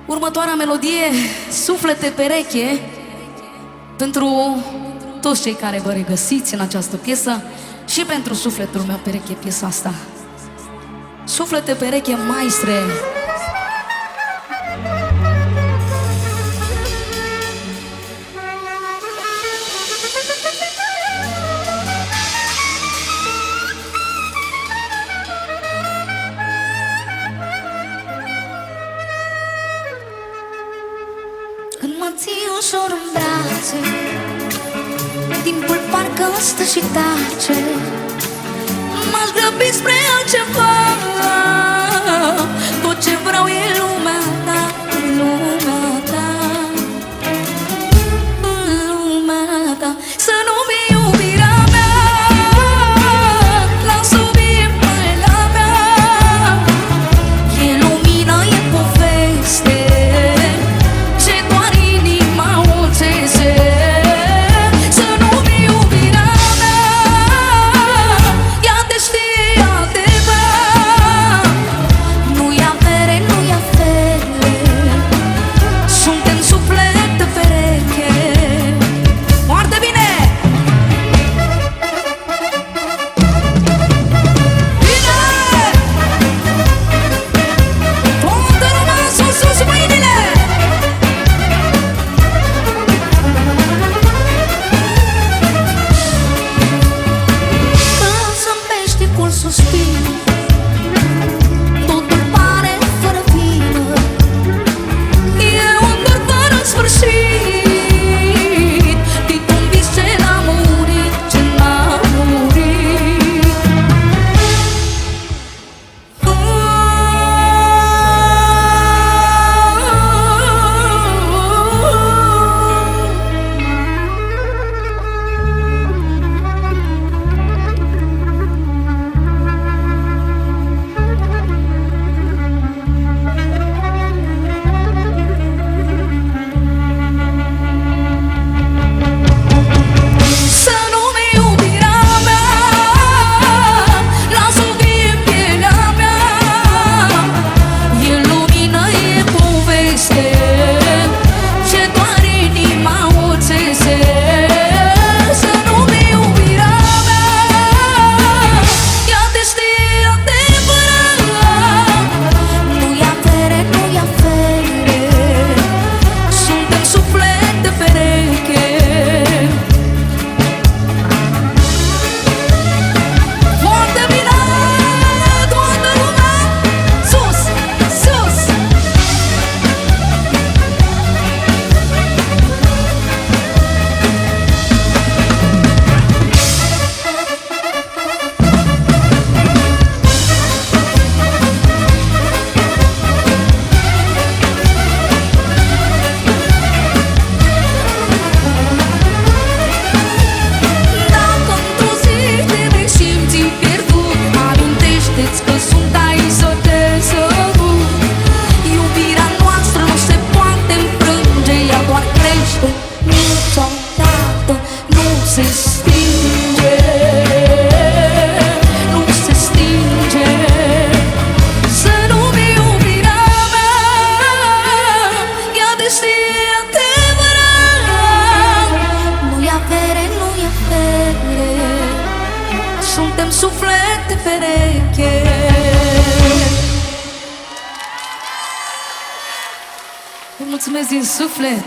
Următoarea melodie, Suflete pereche, pentru toți cei care vă regăsiți în această piesă și pentru sufletul meu pereche piesa asta. Suflete pereche, maestre. Când mă ții ușor în brațe, timpul parcă stă și tace. M-aș grăbi spre altceva. Tot ce vreau e lumea ta, lumea ta, lumea ta. Să nu-mi iubirea mea, las-o vie pielea mea. E lumină, e poveste, ce doar inima o țese. Să nu-mi iubirea mea, ea te știe adevărat. Nu-i avere, nu-i afere, suntem suflete pereche. Foarte bine! Toată lumea sus, sus, mâinile! Când zâmbești cu un suspin, totul pare fără vină. E un dor fără sfârșit, dintr-un vis ce n-a murit, ce n-a murit. Să nu-mi iubirea mea, las-o vie pielea mea. E lumină, e poveste, ce doar inima o țese. Să nu-mi iubirea mea, ea te știe adevărat. Nu-i avere, nu-i afere, suntem suflete pereche. Foarte bine! Toată lumea! Sus! Sus! Dacă într-o zi te vei simți pierdut, amintește-ți că sunt aici să te sărut. Iubirea noastră nu se poate înfrânge, ea doar crește, niciodată nu se stinge. Nu se stinge. Să nu-mi iubirea mea, ea te știe adevărat. Nu-i avere, nu-i afere, suntem suflete pereche. Vă mulțumesc din suflet!